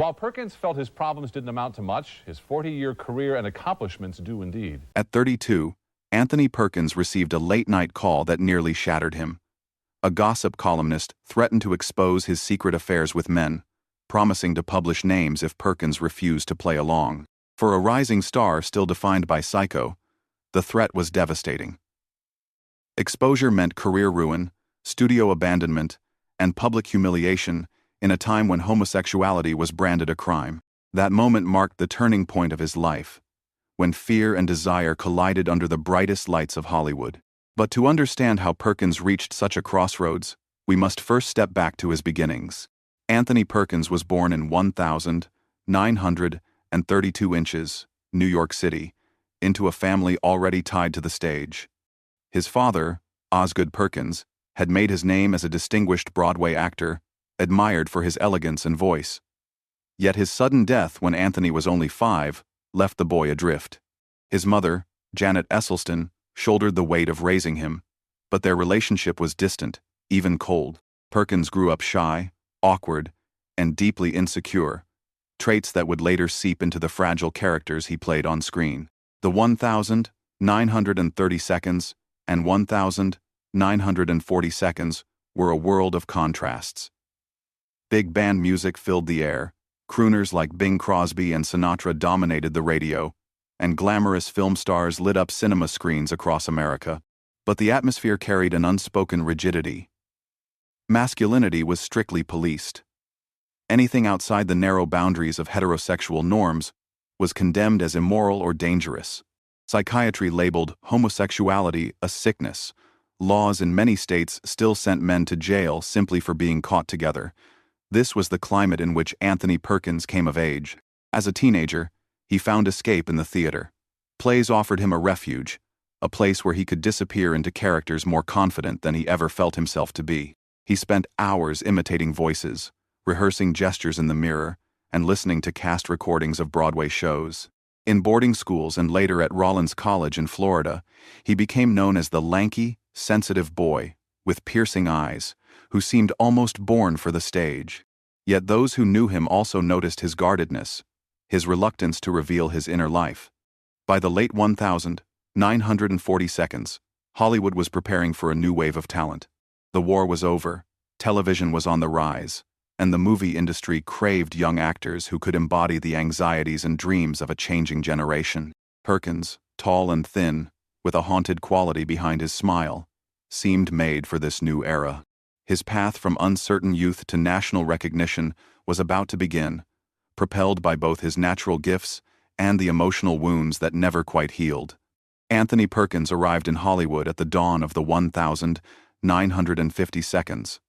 While Perkins felt his problems didn't amount to much, his 40-year career and accomplishments do indeed. At 32, Anthony Perkins received a late-night call that nearly shattered him. A gossip columnist threatened to expose his secret affairs with men, promising to publish names if Perkins refused to play along. For a rising star still defined by Psycho, the threat was devastating. Exposure meant career ruin, studio abandonment, and public humiliation in a time when homosexuality was branded a crime. That moment marked the turning point of his life, when fear and desire collided under the brightest lights of Hollywood. But to understand how Perkins reached such a crossroads, we must first step back to his beginnings. Anthony Perkins was born in 1,932 inches, New York City, into a family already tied to the stage. His father, Osgood Perkins, had made his name as a distinguished Broadway actor, admired for his elegance and voice. Yet his sudden death when Anthony was only 5 left the boy adrift. His mother, Janet Esselstyn, shouldered the weight of raising him, but their relationship was distant, even cold. Perkins grew up shy, awkward, and deeply insecure, traits that would later seep into the fragile characters he played on screen. The 1,930 seconds and 1,940 seconds were a world of contrasts. Big band music filled the air, crooners like Bing Crosby and Sinatra dominated the radio, and glamorous film stars lit up cinema screens across America. But the atmosphere carried an unspoken rigidity. Masculinity was strictly policed. Anything outside the narrow boundaries of heterosexual norms was condemned as immoral or dangerous. Psychiatry labeled homosexuality a sickness. Laws in many states still sent men to jail simply for being caught together. This was the climate in which Anthony Perkins came of age. As a teenager, he found escape in the theater. Plays offered him a refuge, a place where he could disappear into characters more confident than he ever felt himself to be. He spent hours imitating voices, rehearsing gestures in the mirror, and listening to cast recordings of Broadway shows. In boarding schools and later at Rollins College in Florida, he became known as the lanky, sensitive boy, with piercing eyes, who seemed almost born for the stage. Yet those who knew him also noticed his guardedness, his reluctance to reveal his inner life. By the late 1,940 seconds, Hollywood was preparing for a new wave of talent. The war was over, television was on the rise, and the movie industry craved young actors who could embody the anxieties and dreams of a changing generation. Perkins, tall and thin, with a haunted quality behind his smile, seemed made for this new era. His path from uncertain youth to national recognition was about to begin, propelled by both his natural gifts and the emotional wounds that never quite healed. Anthony Perkins arrived in Hollywood at the dawn of the 1,950 seconds,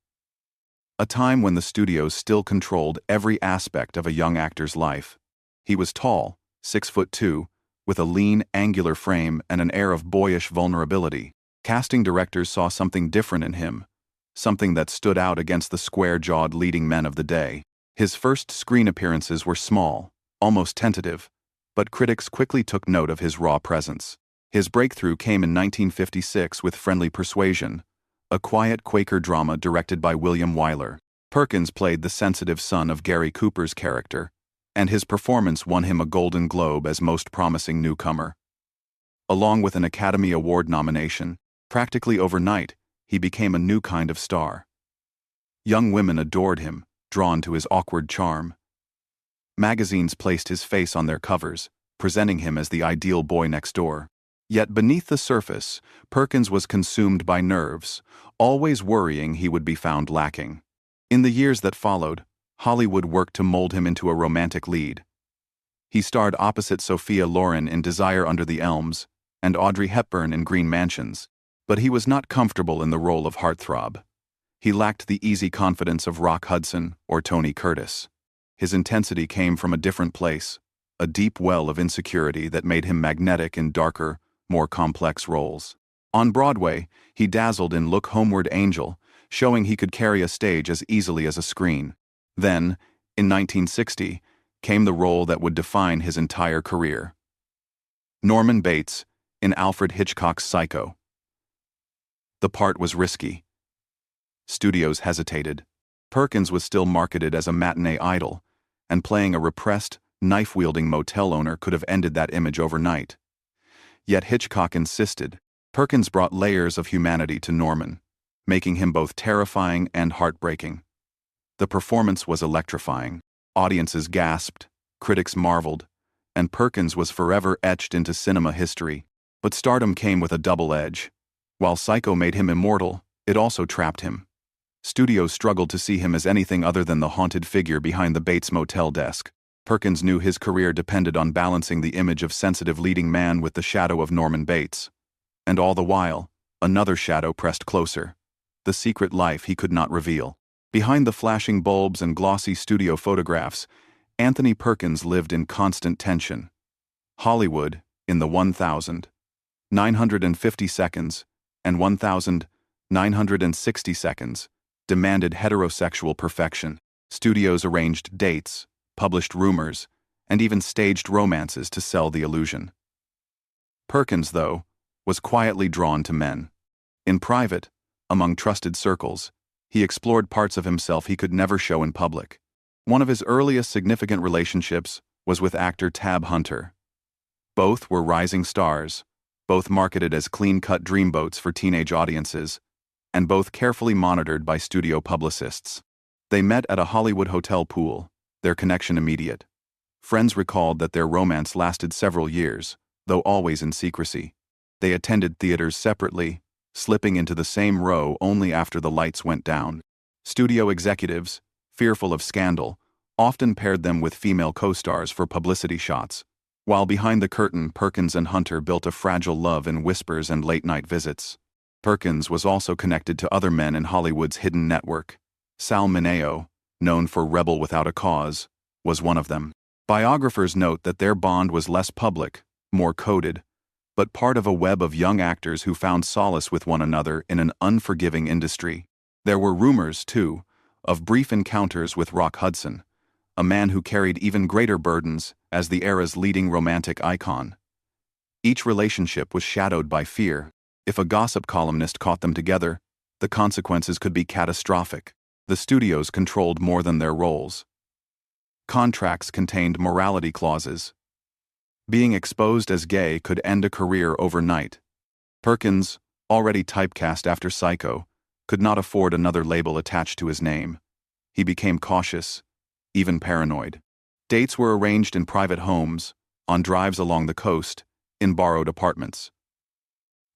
a time when the studios still controlled every aspect of a young actor's life. He was tall, 6'2", with a lean, angular frame and an air of boyish vulnerability. Casting directors saw something different in him, something that stood out against the square-jawed leading men of the day. His first screen appearances were small, almost tentative, but critics quickly took note of his raw presence. His breakthrough came in 1956 with Friendly Persuasion, a quiet Quaker drama directed by William Wyler. Perkins played the sensitive son of Gary Cooper's character, and his performance won him a Golden Globe as Most Promising Newcomer. Along with an Academy Award nomination, practically overnight, he became a new kind of star. Young women adored him, drawn to his awkward charm. Magazines placed his face on their covers, presenting him as the ideal boy next door. Yet beneath the surface, Perkins was consumed by nerves, always worrying he would be found lacking. In the years that followed, Hollywood worked to mold him into a romantic lead. He starred opposite Sophia Loren in Desire Under the Elms and Audrey Hepburn in Green Mansions, but he was not comfortable in the role of heartthrob. He lacked the easy confidence of Rock Hudson or Tony Curtis. His intensity came from a different place, a deep well of insecurity that made him magnetic in darker, more complex roles. On Broadway, he dazzled in Look Homeward Angel, showing he could carry a stage as easily as a screen. Then, in 1960, came the role that would define his entire career. Norman Bates, in Alfred Hitchcock's Psycho. The part was risky. Studios hesitated. Perkins was still marketed as a matinee idol, and playing a repressed, knife-wielding motel owner could have ended that image overnight. Yet Hitchcock insisted. Perkins brought layers of humanity to Norman, making him both terrifying and heartbreaking. The performance was electrifying. Audiences gasped, critics marveled, and Perkins was forever etched into cinema history. But stardom came with a double edge. While Psycho made him immortal, it also trapped him. Studios struggled to see him as anything other than the haunted figure behind the Bates Motel desk. Perkins knew his career depended on balancing the image of sensitive leading man with the shadow of Norman Bates. And all the while, another shadow pressed closer. The secret life he could not reveal. Behind the flashing bulbs and glossy studio photographs, Anthony Perkins lived in constant tension. Hollywood, in the 1,950 seconds and 1,960 seconds, demanded heterosexual perfection. Studios arranged dates, published rumors, and even staged romances to sell the illusion. Perkins, though, was quietly drawn to men. In private, among trusted circles, he explored parts of himself he could never show in public. One of his earliest significant relationships was with actor Tab Hunter. Both were rising stars, both marketed as clean-cut dreamboats for teenage audiences, and both carefully monitored by studio publicists. They met at a Hollywood hotel pool, their connection immediate. Friends recalled that their romance lasted several years, though always in secrecy. They attended theaters separately, slipping into the same row only after the lights went down. Studio executives, fearful of scandal, often paired them with female co-stars for publicity shots. While behind the curtain, Perkins and Hunter built a fragile love in whispers and late-night visits. Perkins was also connected to other men in Hollywood's hidden network. Sal Mineo, known for Rebel Without a Cause, was one of them. Biographers note that their bond was less public, more coded, but part of a web of young actors who found solace with one another in an unforgiving industry. There were rumors, too, of brief encounters with Rock Hudson, a man who carried even greater burdens as the era's leading romantic icon. Each relationship was shadowed by fear. If a gossip columnist caught them together, the consequences could be catastrophic. The studios controlled more than their roles. Contracts contained morality clauses. Being exposed as gay could end a career overnight. Perkins, already typecast after Psycho, could not afford another label attached to his name. He became cautious, even paranoid. Dates were arranged in private homes, on drives along the coast, in borrowed apartments.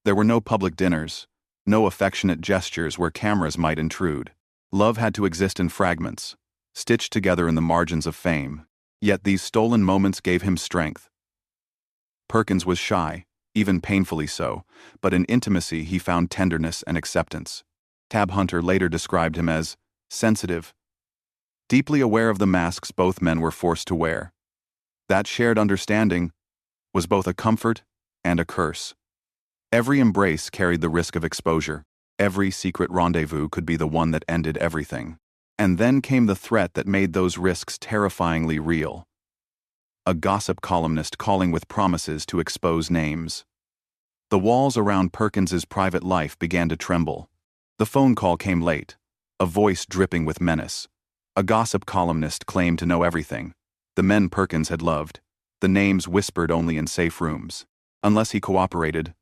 There were no public dinners, no affectionate gestures where cameras might intrude. Love had to exist in fragments, stitched together in the margins of fame. Yet these stolen moments gave him strength. Perkins was shy, even painfully so, but in intimacy he found tenderness and acceptance. Tab Hunter later described him as sensitive, deeply aware of the masks both men were forced to wear. That shared understanding was both a comfort and a curse. Every embrace carried the risk of exposure. Every secret rendezvous could be the one that ended everything. And then came the threat that made those risks terrifyingly real. A gossip columnist calling with promises to expose names. The walls around Perkins's private life began to tremble. The phone call came late, a voice dripping with menace. A gossip columnist claimed to know everything. The men Perkins had loved. The names whispered only in safe rooms. Unless he cooperated,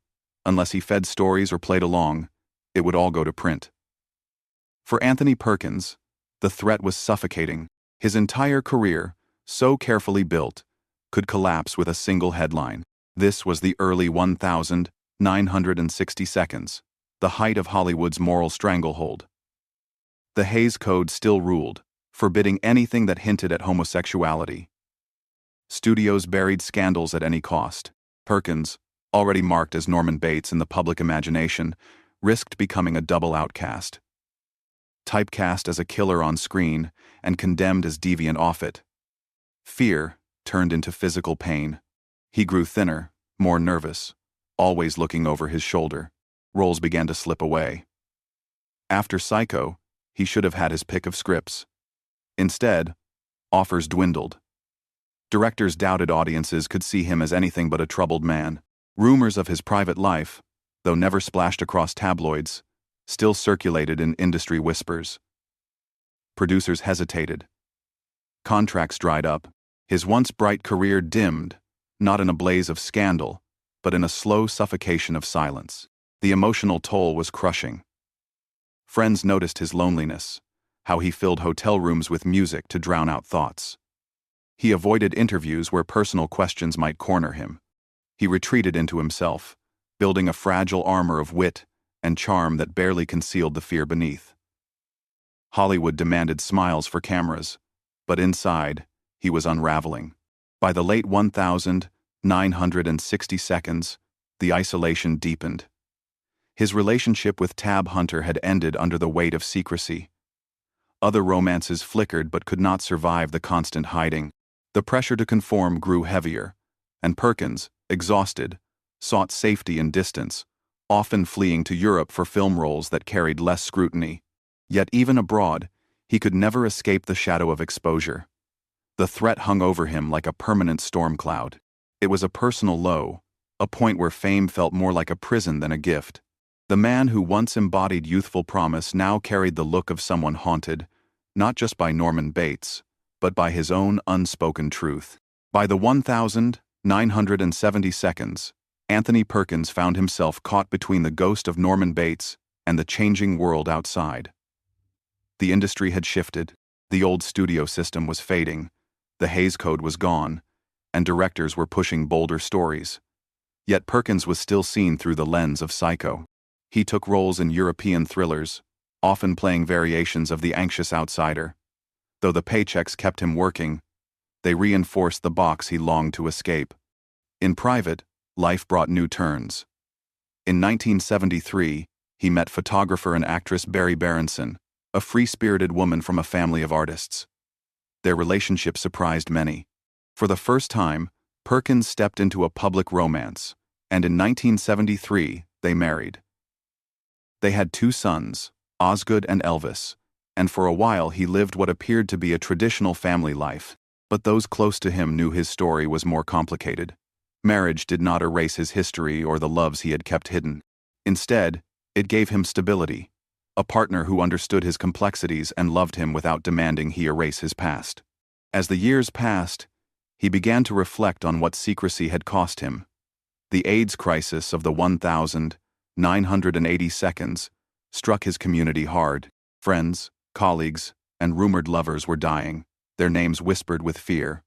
unless he fed stories or played along, it would all go to print. For Anthony Perkins, the threat was suffocating. His entire career, so carefully built, could collapse with a single headline. This was the early 1,960 seconds, the height of Hollywood's moral stranglehold. The Hays Code still ruled, forbidding anything that hinted at homosexuality. Studios buried scandals at any cost. Perkins, already marked as Norman Bates in the public imagination, risked becoming a double outcast. Typecast as a killer on screen and condemned as deviant off it. Fear turned into physical pain. He grew thinner, more nervous, always looking over his shoulder. Roles began to slip away. After Psycho, he should have had his pick of scripts. Instead, offers dwindled. Directors doubted audiences could see him as anything but a troubled man. Rumors of his private life, though never splashed across tabloids, still circulated in industry whispers. Producers hesitated. Contracts dried up. His once bright career dimmed, not in a blaze of scandal, but in a slow suffocation of silence. The emotional toll was crushing. Friends noticed his loneliness, how he filled hotel rooms with music to drown out thoughts. He avoided interviews where personal questions might corner him. He retreated into himself, building a fragile armor of wit and charm that barely concealed the fear beneath. Hollywood demanded smiles for cameras, but inside, he was unraveling. By the late 1960 seconds, the isolation deepened. His relationship with Tab Hunter had ended under the weight of secrecy. Other romances flickered but could not survive the constant hiding. The pressure to conform grew heavier, and Perkins, exhausted, sought safety and distance, often fleeing to Europe for film roles that carried less scrutiny. Yet even abroad, he could never escape the shadow of exposure. The threat hung over him like a permanent storm cloud. It was a personal low, a point where fame felt more like a prison than a gift. The man who once embodied youthful promise now carried the look of someone haunted, not just by Norman Bates, but by his own unspoken truth. By the 1970 seconds, Anthony Perkins found himself caught between the ghost of Norman Bates and the changing world outside. The industry had shifted, the old studio system was fading, the Hays Code was gone, and directors were pushing bolder stories. Yet Perkins was still seen through the lens of Psycho. He took roles in European thrillers, often playing variations of the anxious outsider. Though the paychecks kept him working, they reinforced the box he longed to escape. In private, life brought new turns. In 1973, he met photographer and actress Barry Berenson, a free-spirited woman from a family of artists. Their relationship surprised many. For the first time, Perkins stepped into a public romance, and in 1973, they married. They had 2 sons, Osgood and Elvis, and for a while he lived what appeared to be a traditional family life. But those close to him knew his story was more complicated. Marriage did not erase his history or the loves he had kept hidden. Instead, it gave him stability, a partner who understood his complexities and loved him without demanding he erase his past. As the years passed, he began to reflect on what secrecy had cost him. The AIDS crisis of the 1980 seconds struck his community hard. Friends, colleagues, and rumored lovers were dying, their names whispered with fear.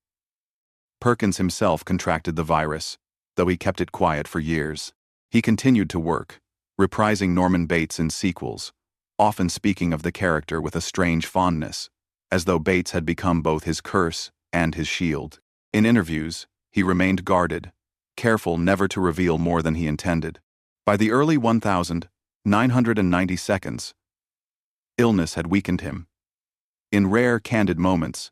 Perkins himself contracted the virus, though he kept it quiet for years. He continued to work, reprising Norman Bates in sequels, often speaking of the character with a strange fondness, as though Bates had become both his curse and his shield. In interviews, he remained guarded, careful never to reveal more than he intended. By the early 1990 seconds, illness had weakened him. In rare, candid moments,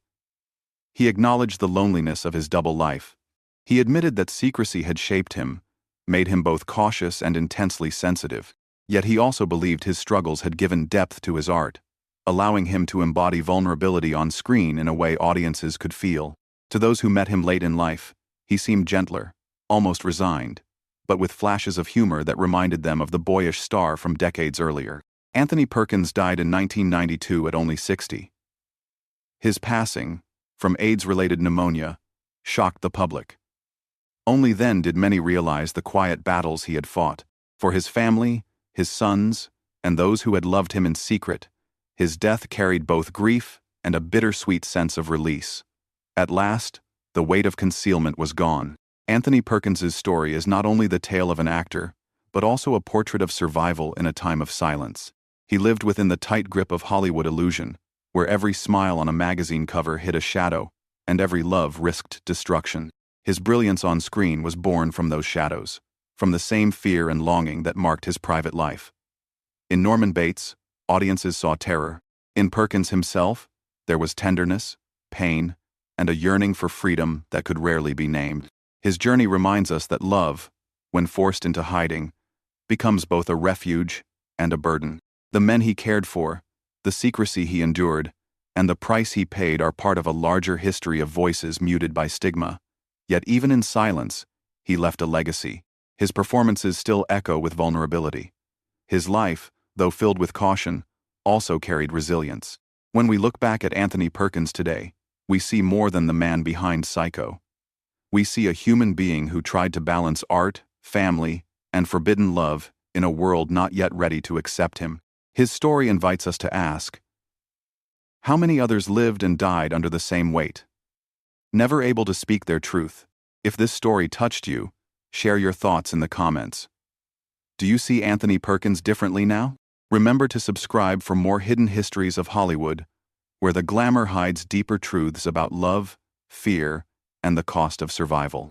he acknowledged the loneliness of his double life. He admitted that secrecy had shaped him, made him both cautious and intensely sensitive. Yet he also believed his struggles had given depth to his art, allowing him to embody vulnerability on screen in a way audiences could feel. To those who met him late in life, he seemed gentler, almost resigned, but with flashes of humor that reminded them of the boyish star from decades earlier. Anthony Perkins died in 1992 at only 60. His passing, from AIDS-related pneumonia, shocked the public. Only then did many realize the quiet battles he had fought. For his family, his sons, and those who had loved him in secret, his death carried both grief and a bittersweet sense of release. At last, the weight of concealment was gone. Anthony Perkins's story is not only the tale of an actor, but also a portrait of survival in a time of silence. He lived within the tight grip of Hollywood illusion, where every smile on a magazine cover hid a shadow, and every love risked destruction. His brilliance on screen was born from those shadows, from the same fear and longing that marked his private life. In Norman Bates, audiences saw terror. In Perkins himself, there was tenderness, pain, and a yearning for freedom that could rarely be named. His journey reminds us that love, when forced into hiding, becomes both a refuge and a burden. The men he cared for, the secrecy he endured, and the price he paid are part of a larger history of voices muted by stigma. Yet even in silence, he left a legacy. His performances still echo with vulnerability. His life, though filled with caution, also carried resilience. When we look back at Anthony Perkins today, we see more than the man behind Psycho. We see a human being who tried to balance art, family, and forbidden love in a world not yet ready to accept him. His story invites us to ask, how many others lived and died under the same weight, never able to speak their truth? If this story touched you, share your thoughts in the comments. Do you see Anthony Perkins differently now? Remember to subscribe for more hidden histories of Hollywood, where the glamour hides deeper truths about love, fear, and the cost of survival.